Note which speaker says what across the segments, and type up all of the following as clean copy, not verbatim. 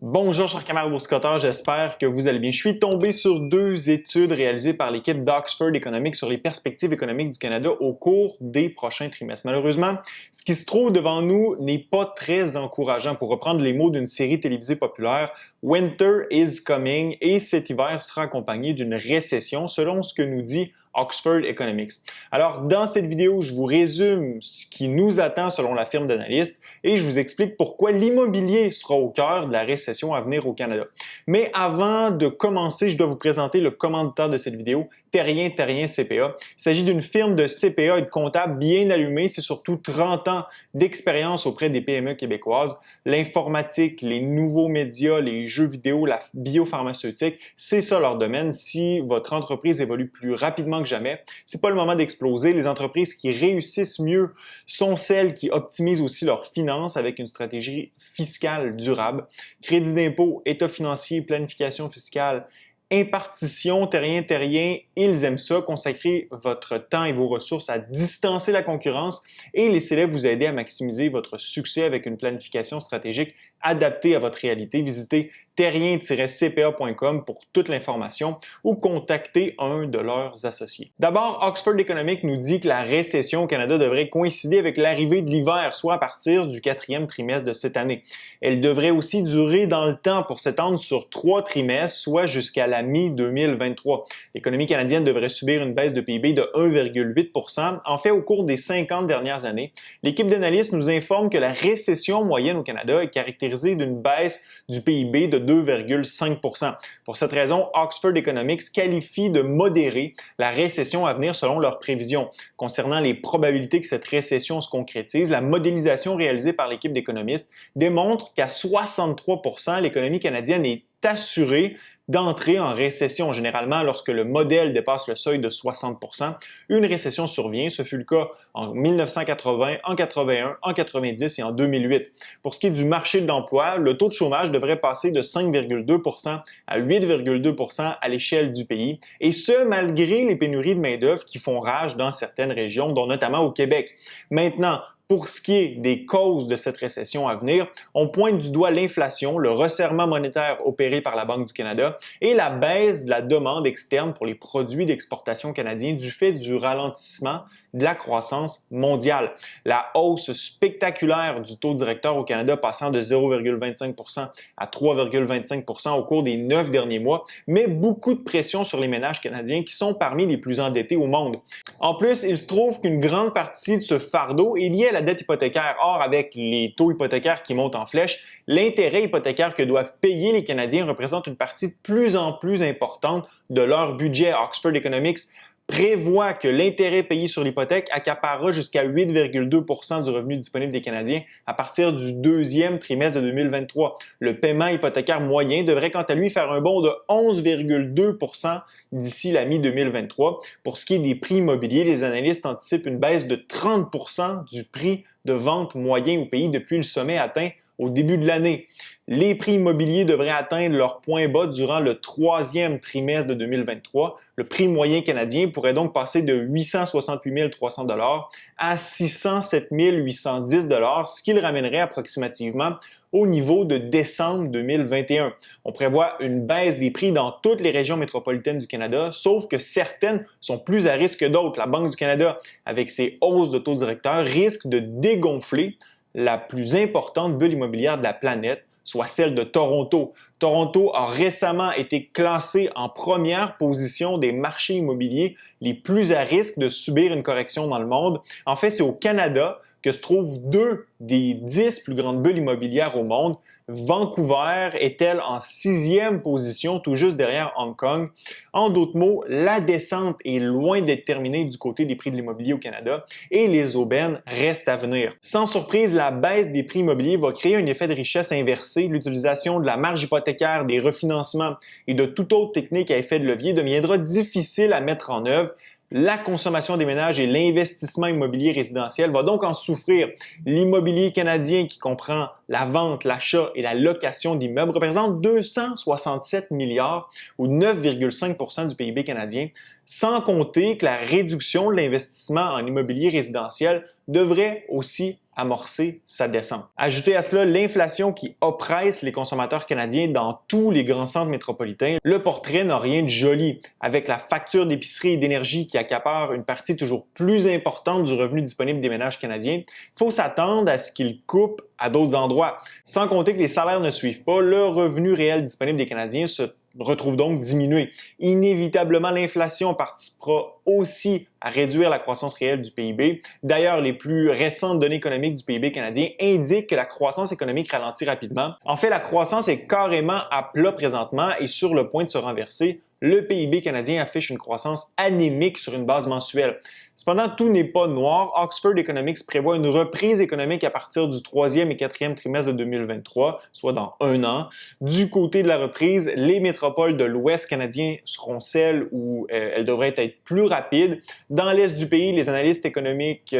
Speaker 1: Bonjour chers camarades boursicotteurs, j'espère que vous allez bien. Je suis tombé sur deux études réalisées par l'équipe d'Oxford Economics sur les perspectives économiques du Canada au cours des prochains trimestres. Malheureusement, ce qui se trouve devant nous n'est pas très encourageant. Pour reprendre les mots d'une série télévisée populaire, Winter is coming et cet hiver sera accompagné d'une récession selon ce que nous dit Oxford Economics. Alors, dans cette vidéo, je vous résume ce qui nous attend selon la firme d'analystes et je vous explique pourquoi l'immobilier sera au cœur de la récession à venir au Canada. Mais avant de commencer, je dois vous présenter le commanditaire de cette vidéo, Terrien CPA. Il s'agit d'une firme de CPA et de comptables bien allumée. C'est surtout 30 ans d'expérience auprès des PME québécoises. L'informatique, les nouveaux médias, les jeux vidéo, la biopharmaceutique, c'est ça leur domaine. Si votre entreprise évolue plus rapidement que jamais, c'est pas le moment d'exploser. Les entreprises qui réussissent mieux sont celles qui optimisent aussi leurs finances avec une stratégie fiscale durable. Crédit d'impôt, état financier, planification fiscale, impartition, Terrien, ils aiment ça, consacrer votre temps et vos ressources à distancer la concurrence et laissez-les vous aider à maximiser votre succès avec une planification stratégique adaptée à votre réalité. Visitez terrien-cpa.com pour toute l'information ou contactez un de leurs associés. D'abord, Oxford Economics nous dit que la récession au Canada devrait coïncider avec l'arrivée de l'hiver, soit à partir du 4e trimestre de cette année. Elle devrait aussi durer dans le temps pour s'étendre sur 3 trimestres, soit jusqu'à la mi-2023. L'économie canadienne devrait subir une baisse de PIB de 1,8 %. En fait, au cours des 50 dernières années, l'équipe d'analystes nous informe que la récession moyenne au Canada est caractérisée d'une baisse du PIB de 2,5 %. Pour cette raison, Oxford Economics qualifie de modérée la récession à venir selon leurs prévisions. Concernant les probabilités que cette récession se concrétise, la modélisation réalisée par l'équipe d'économistes démontre qu'à 63 % l'économie canadienne est assurée d'entrer en récession. Généralement, lorsque le modèle dépasse le seuil de 60 %, une récession survient. Ce fut le cas en 1980, en 81, en 90 et en 2008. Pour ce qui est du marché de l'emploi, le taux de chômage devrait passer de 5,2 % à 8,2 % à l'échelle du pays, et ce, malgré les pénuries de main-d'œuvre qui font rage dans certaines régions, dont notamment au Québec. Maintenant, pour ce qui est des causes de cette récession à venir, on pointe du doigt l'inflation, le resserrement monétaire opéré par la Banque du Canada et la baisse de la demande externe pour les produits d'exportation canadiens du fait du ralentissement de la croissance mondiale. La hausse spectaculaire du taux directeur au Canada passant de 0,25 % à 3,25 % au cours des 9 derniers mois met beaucoup de pression sur les ménages canadiens qui sont parmi les plus endettés au monde. En plus, il se trouve qu'une grande partie de ce fardeau est liée à la dette hypothécaire. Or, avec les taux hypothécaires qui montent en flèche, l'intérêt hypothécaire que doivent payer les Canadiens représente une partie de plus en plus importante de leur budget. Oxford Economics prévoit que l'intérêt payé sur l'hypothèque accaparera jusqu'à 8,2 % du revenu disponible des Canadiens à partir du 2e trimestre de 2023. Le paiement hypothécaire moyen devrait quant à lui faire un bond de 11,2 % d'ici la mi-2023. Pour ce qui est des prix immobiliers, les analystes anticipent une baisse de 30 % du prix de vente moyen au pays depuis le sommet atteint au début de l'année. Les prix immobiliers devraient atteindre leur point bas durant le 3e trimestre de 2023. Le prix moyen canadien pourrait donc passer de 868 300 $ à 607 810 $, ce qui le ramènerait approximativement au niveau de décembre 2021. On prévoit une baisse des prix dans toutes les régions métropolitaines du Canada, sauf que certaines sont plus à risque que d'autres. La Banque du Canada, avec ses hausses de taux directeurs, risque de dégonfler la plus importante bulle immobilière de la planète, soit celle de Toronto. Toronto a récemment été classé en première position des marchés immobiliers les plus à risque de subir une correction dans le monde. En fait, c'est au Canada que se trouvent 2 des 10 plus grandes bulles immobilières au monde. Vancouver est-elle en 6e position, tout juste derrière Hong Kong. En d'autres mots, la descente est loin d'être terminée du côté des prix de l'immobilier au Canada et les aubaines restent à venir. Sans surprise, la baisse des prix immobiliers va créer un effet de richesse inversé. L'utilisation de la marge hypothécaire, des refinancements et de toute autre technique à effet de levier deviendra difficile à mettre en œuvre. La consommation des ménages et l'investissement immobilier résidentiel va donc en souffrir. L'immobilier canadien, qui comprend la vente, l'achat et la location d'immeubles, représente 267 milliards ou 9,5 % du PIB canadien, sans compter que la réduction de l'investissement en immobilier résidentiel devrait aussi amorcer sa descente. Ajoutez à cela l'inflation qui oppresse les consommateurs canadiens dans tous les grands centres métropolitains. Le portrait n'a rien de joli, avec la facture d'épicerie et d'énergie qui accapare une partie toujours plus importante du revenu disponible des ménages canadiens. Il faut s'attendre à ce qu'ils coupent à d'autres endroits. Sans compter que les salaires ne suivent pas, le revenu réel disponible des Canadiens se retrouve donc diminué. Inévitablement, l'inflation participera aussi à réduire la croissance réelle du PIB. D'ailleurs, les plus récentes données économiques du PIB canadien indiquent que la croissance économique ralentit rapidement. En fait, la croissance est carrément à plat présentement et sur le point de se renverser. Le PIB canadien affiche une croissance anémique sur une base mensuelle. Cependant, tout n'est pas noir. Oxford Economics prévoit une reprise économique à partir du 3e et 4e trimestre de 2023, soit dans un an. Du côté de la reprise, les métropoles de l'Ouest canadien seront celles où elles devraient être plus rapides. Dans l'Est du pays, les analystes économiques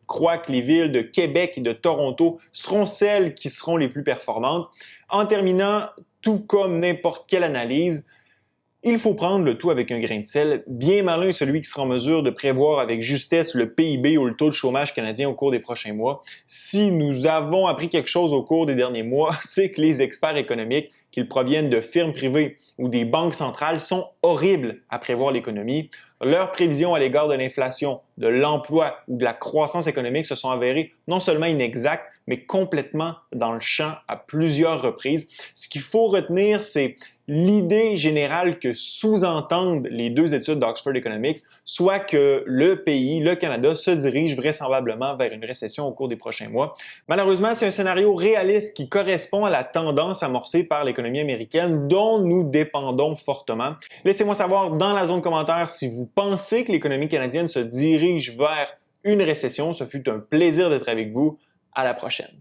Speaker 1: croient que les villes de Québec et de Toronto seront celles qui seront les plus performantes. En terminant, tout comme n'importe quelle analyse, il faut prendre le tout avec un grain de sel. Bien malin celui qui sera en mesure de prévoir avec justesse le PIB ou le taux de chômage canadien au cours des prochains mois. Si nous avons appris quelque chose au cours des derniers mois, c'est que les experts économiques, qu'ils proviennent de firmes privées ou des banques centrales, sont horribles à prévoir l'économie. Leurs prévisions à l'égard de l'inflation, de l'emploi ou de la croissance économique se sont avérées non seulement inexactes, mais complètement dans le champ à plusieurs reprises. Ce qu'il faut retenir, c'est l'idée générale que sous-entendent les deux études d'Oxford Economics, soit que le pays, le Canada, se dirige vraisemblablement vers une récession au cours des prochains mois. Malheureusement, c'est un scénario réaliste qui correspond à la tendance amorcée par l'économie américaine dont nous dépendons fortement. Laissez-moi savoir dans la zone commentaire si vous pensez que l'économie canadienne se dirige vers une récession. Ce fut un plaisir d'être avec vous. À la prochaine.